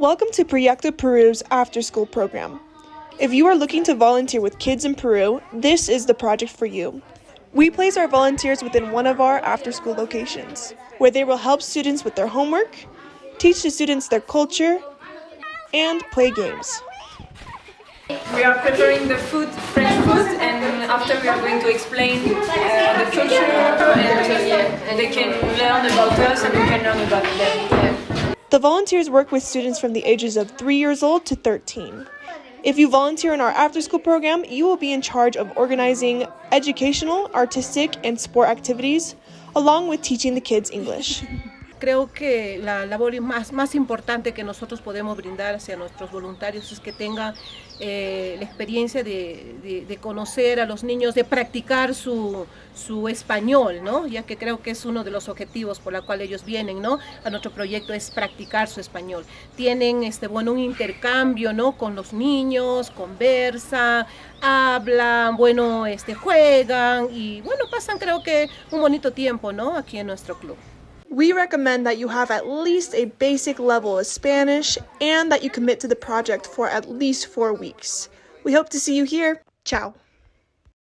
Welcome to Proyecto Peru's after-school program. If you are looking to volunteer with kids in Peru, this is the project for you. We place our volunteers within one of our after-school locations, where they will help students with their homework, teach the students their culture, and play games. We are preparing the food, French food, and after we are going to explain the culture, and they can learn about us and we can learn about them. The volunteers work with students from the ages of 3 years old to 13. If you volunteer in our after-school program, you will be in charge of organizing educational, artistic, and sport activities, along with teaching the kids English. Creo que la labor más importante que nosotros podemos brindar hacia nuestros voluntarios es que tengan la experiencia de conocer a los niños, de practicar su español, ¿no? Ya que creo que es uno de los objetivos por la cual ellos vienen, ¿no? A nuestro proyecto es practicar su español. Tienen un intercambio, ¿no? Con los niños, conversan, hablan, juegan y pasan creo que un bonito tiempo, ¿no? Aquí en nuestro club. We recommend that you have at least a basic level of Spanish and that you commit to the project for at least 4 weeks. We hope to see you here. Ciao.